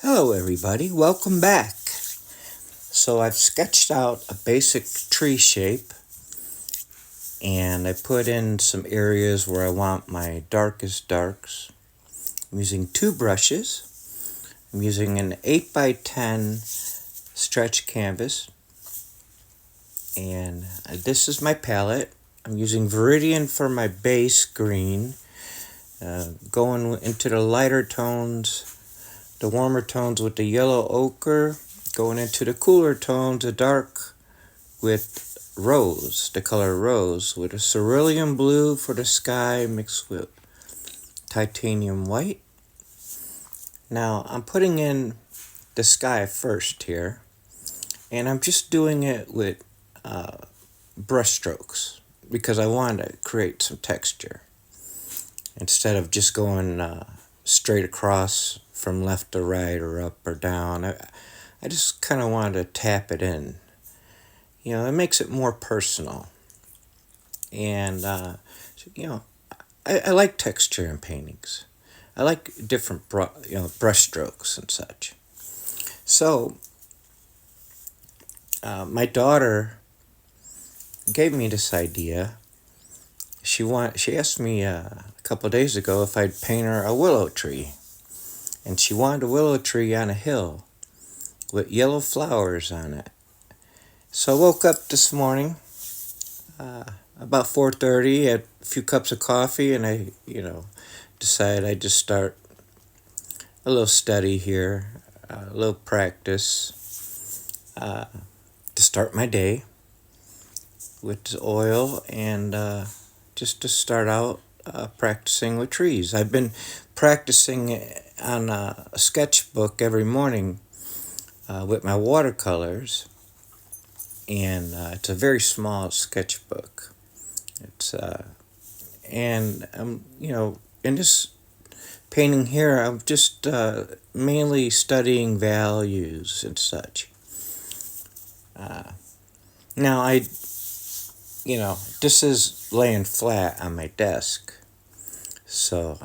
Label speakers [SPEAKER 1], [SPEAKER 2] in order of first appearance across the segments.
[SPEAKER 1] Hello everybody, welcome back. So I've sketched out a basic tree shape and I put in some areas where I want my darkest darks. I'm using two brushes. I'm using an 8 by 10 stretch canvas and this is my palette. I'm using Viridian for my base green, going into the lighter tones, the warmer tones with the yellow ochre, going into the cooler tones, the dark with rose, the color rose, with a cerulean blue for the sky mixed with titanium white. Now I'm putting in the sky first here, and I'm just doing it with brush strokes because I want to create some texture instead of just going straight across from left to right or up or down. I just kind of wanted to tap it in. It makes it more personal. And, you know, I like texture in paintings. I like different, brush strokes and such. So, my daughter gave me this idea. She asked me a couple of days ago if I'd paint her a willow tree. And she wanted a willow tree on a hill with yellow flowers on it. So I woke up this morning, about 4:30, had a few cups of coffee, and I, decided I'd just start a little study here, a little practice to start my day with the oil and just to start out practicing with trees. I've been practicing on a sketchbook every morning with my watercolors, and it's a very small sketchbook. It's and in this painting here, I'm just mainly studying values and such. Now this is laying flat on my desk, so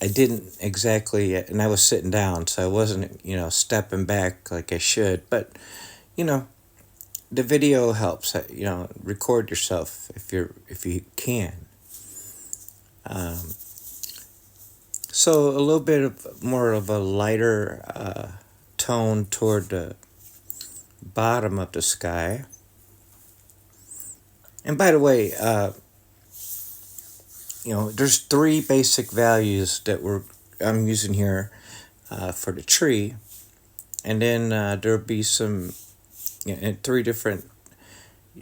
[SPEAKER 1] I didn't exactly, and I was sitting down, so I wasn't stepping back like I should, but the video helps. Record yourself if you can. So a little bit of more of a lighter tone toward the bottom of the sky. And by the way, there's three basic values that I'm using here for the tree, and then there'll be some three different.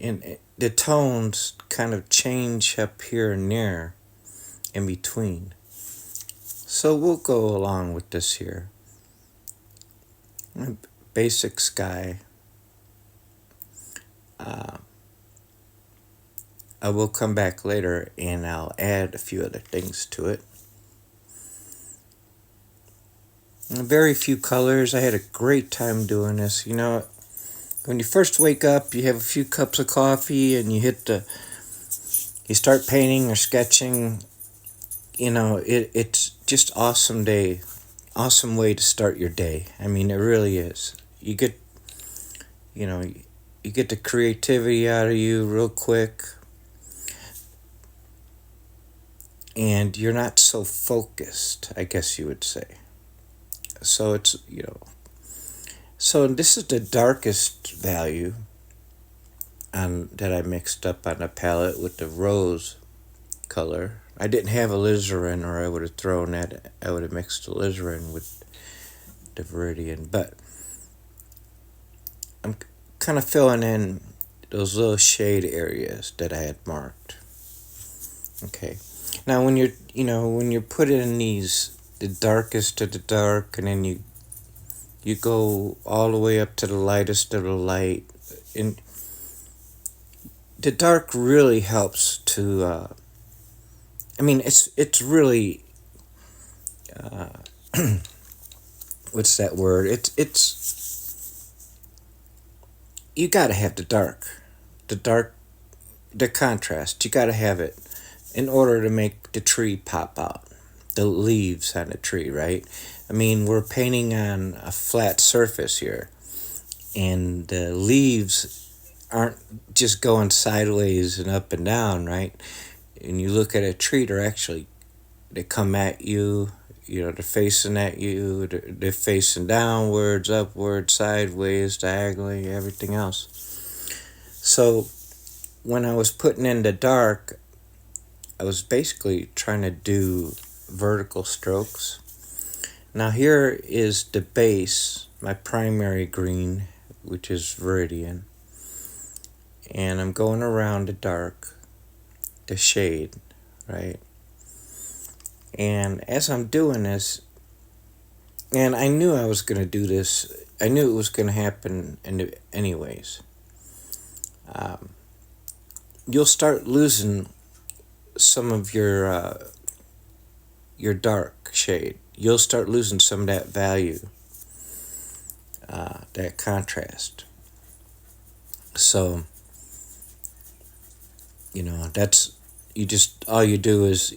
[SPEAKER 1] And the tones kind of change up here and there, in between. So we'll go along with this here. Basic sky. I will come back later and I'll add a few other things to it. Very few colors. I had a great time doing this. When you first wake up, you have a few cups of coffee and you start painting or sketching. It's just awesome way to start your day. I mean, it really is. You get the creativity out of you real quick, and you're not so focused, I guess you would say. So it's, so this is the darkest value that I mixed up on the palette with the rose color. I didn't have alizarin, or I would have mixed alizarin with the Viridian, but I'm kind of filling in those little shade areas that I had marked. Okay. Now when you're putting in the darkest of the dark, and then you go all the way up to the lightest of the light, and the dark really helps to it's really what's that word? It's you got to have the dark, the contrast. You got to have it in order to make the tree pop out. the leaves on a tree, right? I mean, we're painting on a flat surface here, and the leaves aren't just going sideways and up and down, right? And you look at a tree, they come at you, they're facing at you, they're facing downwards, upwards, sideways, diagonally, everything else. So when I was putting in the dark, I was basically trying to do vertical strokes. Now here is the base, my primary green, which is Viridian. And I'm going around the dark, the shade, right? And as I'm doing this, and I knew I was going to do this, I knew it was going to happen anyways. You'll start losing some of your dark shade. You'll start losing some of that value, that contrast. So, that's, all you do is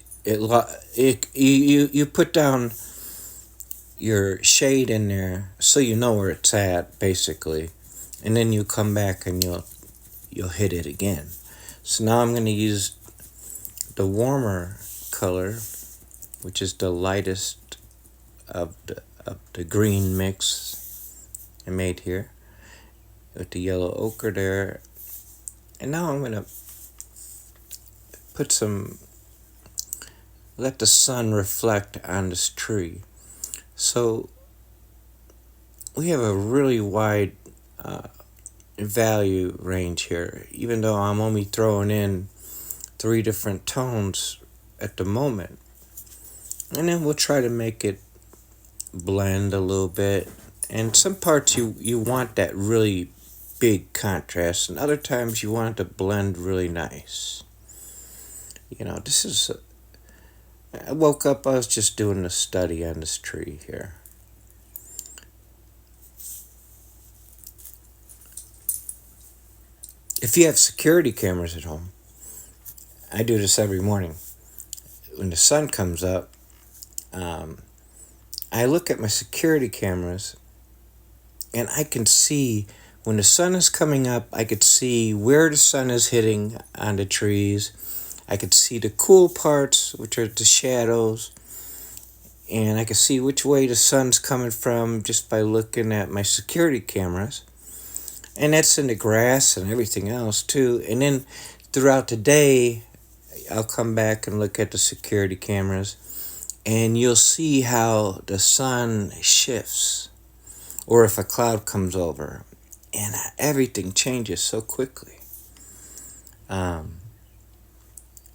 [SPEAKER 1] you put down your shade in there so you know where it's at, basically, and then you come back and you'll hit it again. So now I'm going to use the warmer color, which is the lightest of the green mix I made here, with the yellow ochre there. And now I'm going to let the sun reflect on this tree. So we have a really wide value range here, even though I'm only throwing in 3 different tones at the moment. And then we'll try to make it blend a little bit. And some parts you want that really big contrast, and other times you want it to blend really nice. I woke up, I was just doing a study on this tree here. If you have security cameras at home, I do this every morning. When the sun comes up, I look at my security cameras, and I can see when the sun is coming up, I could see where the sun is hitting on the trees. I could see the cool parts, which are the shadows, and I could see which way the sun's coming from just by looking at my security cameras. And that's in the grass and everything else too. And then throughout the day, I'll come back and look at the security cameras, and you'll see how the sun shifts, or if a cloud comes over, and everything changes so quickly.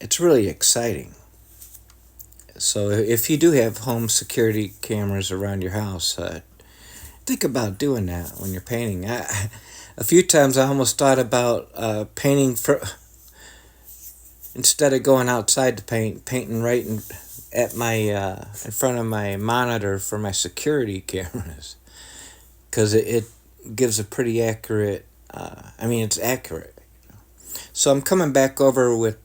[SPEAKER 1] It's really exciting. So if you do have home security cameras around your house, think about doing that when you're painting. A few times I almost thought about painting instead of going outside to painting right in front of my monitor for my security cameras, because it gives a pretty accurate. It's accurate. So I'm coming back over with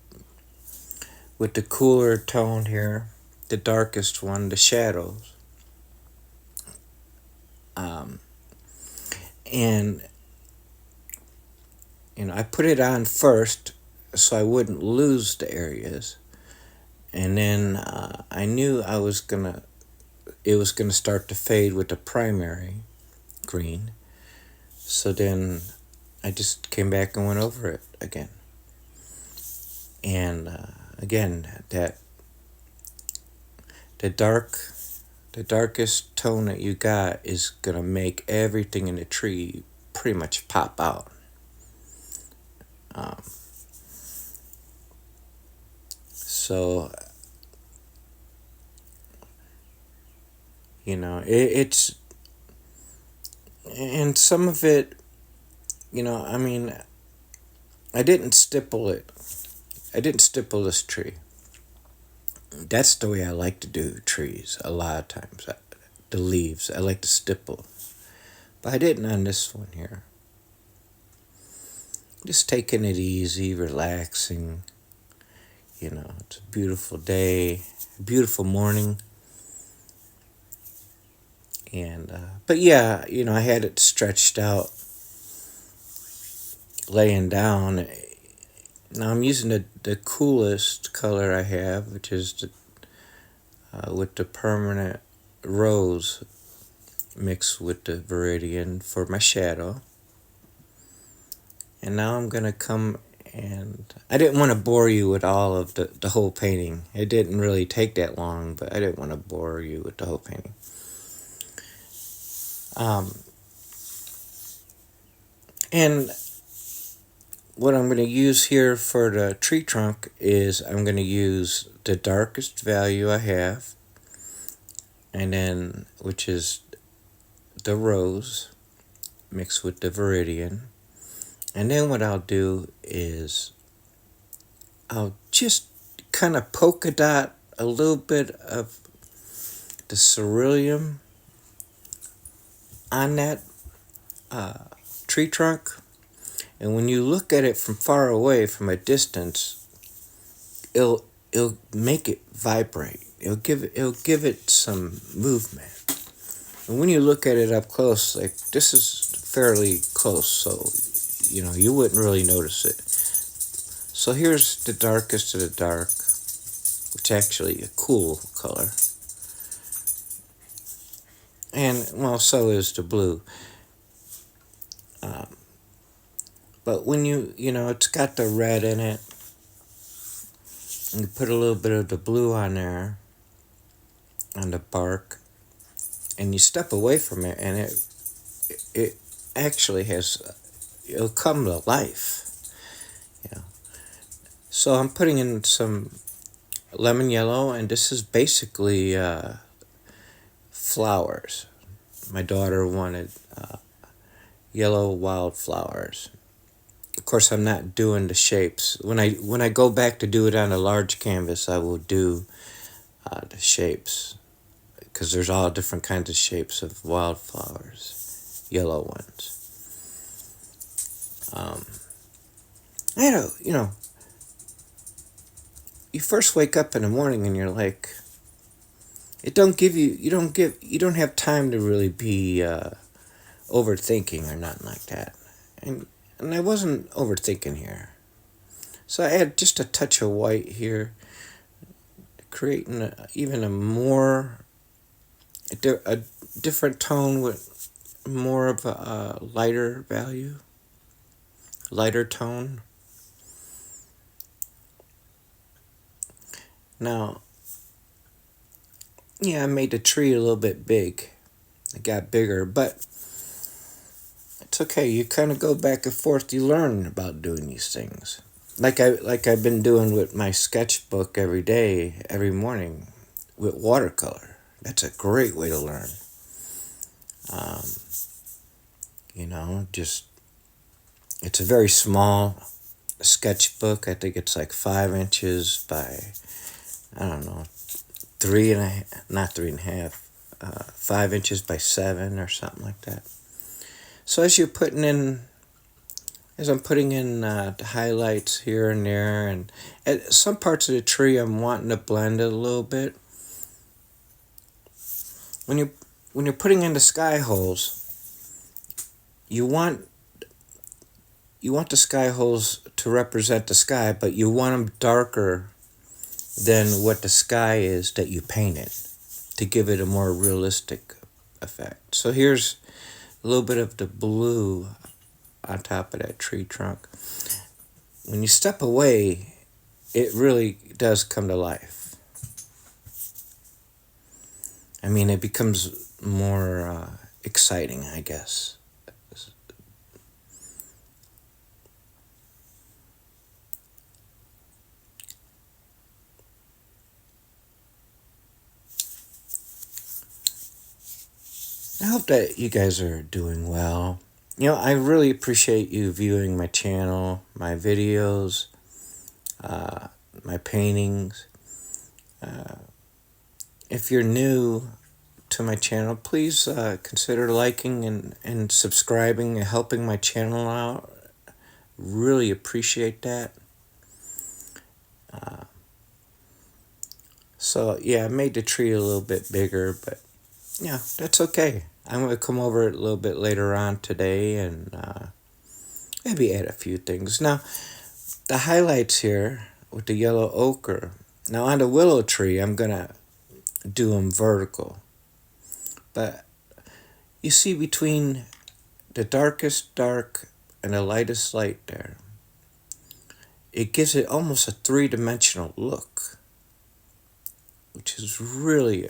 [SPEAKER 1] the cooler tone here, the darkest one, the shadows. And I put it on first so I wouldn't lose the areas, and then I knew it was gonna start to fade with the primary green. So then I just came back and went over it again. And again, that the darkest tone that you got is gonna make everything in the tree pretty much pop out. So it's, and some of it, I didn't stipple it. I didn't stipple this tree. That's the way I like to do trees a lot of times. The leaves, I like to stipple. But I didn't on this one here. Just taking it easy, relaxing. It's a beautiful day, a beautiful morning. And but yeah, I had it stretched out laying down. Now I'm using the coolest color I have, which is with the permanent rose mixed with the Viridian for my shadow. And now I'm going to come, and I didn't want to bore you with all of the whole painting. It didn't really take that long, but I didn't want to bore you with the whole painting. And what I'm going to use here for the tree trunk is I'm going to use the darkest value I have, and then which is the rose mixed with the Viridian. And then what I'll do is I'll just kind of polka dot a little bit of the cerulean on that tree trunk. And when you look at it from far away, from a distance, it'll make it vibrate. It'll give it some movement. And when you look at it up close, like this is fairly close, so you wouldn't really notice it. So here's the darkest of the dark, which is actually a cool color. And well, so is the blue. But when it's got the red in it, and you put a little bit of the blue on there, on the bark, and you step away from it, and it actually it'll come to life. So I'm putting in some lemon yellow, and this is basically flowers. My daughter wanted yellow wildflowers. Of course, I'm not doing the shapes. When I go back to do it on a large canvas, I will do the shapes, because there's all different kinds of shapes of wildflowers, yellow ones. You first wake up in the morning and you're like, you don't have time to really be overthinking or nothing like that. And I wasn't overthinking here. So I add just a touch of white here, creating a different tone with more of a lighter tone. Now, yeah, I made the tree a little bit big. It got bigger, but it's okay. You kind of go back and forth. You learn about doing these things. Like I've been doing with my sketchbook every day, every morning, with watercolor. That's a great way to learn. It's a very small sketchbook. I think it's like 5 inches by, I don't know, 5 inches by 7 or something like that. So as I'm putting in the highlights here and there, and at some parts of the tree I'm wanting to blend it a little bit. When you're putting in the sky holes, you want the sky holes to represent the sky, but you want them darker than what the sky is that you painted, to give it a more realistic effect. So here's a little bit of the blue on top of that tree trunk. When you step away, it really does come to life. I mean, it becomes more exciting, I guess. I hope that you guys are doing well. I really appreciate you viewing my channel, my videos, my paintings. If you're new to my channel, please consider liking and subscribing and helping my channel out. Really appreciate that. So yeah, I made the tree a little bit bigger, but Yeah, that's okay. I'm going to come over it a little bit later on today and maybe add a few things. Now, the highlights here with the yellow ochre. Now, on the willow tree, I'm going to do them vertical. But you see between the darkest dark and the lightest light there, it gives it almost a three-dimensional look, which is really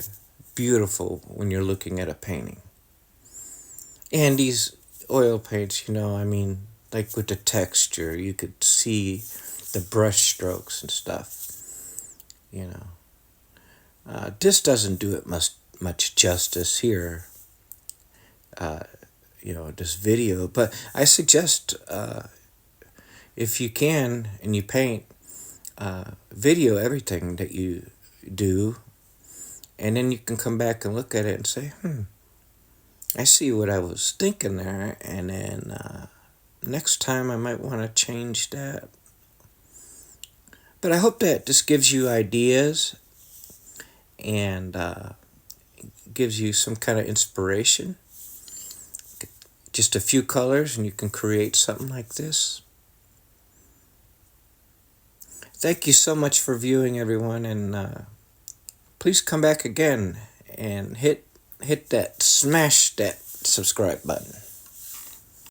[SPEAKER 1] beautiful when you're looking at a painting. And these oil paints, I mean, like with the texture, you could see the brush strokes and stuff, you know. This doesn't do it much justice here, this video, but I suggest if you can and you paint, video everything that you do, and then you can come back and look at it and say, I see what I was thinking there, and then next time I might want to change that. But I hope that this gives you ideas and gives you some kind of inspiration. Just a few colors and you can create something like this. Thank you so much for viewing, everyone, and please come back again and smash that subscribe button.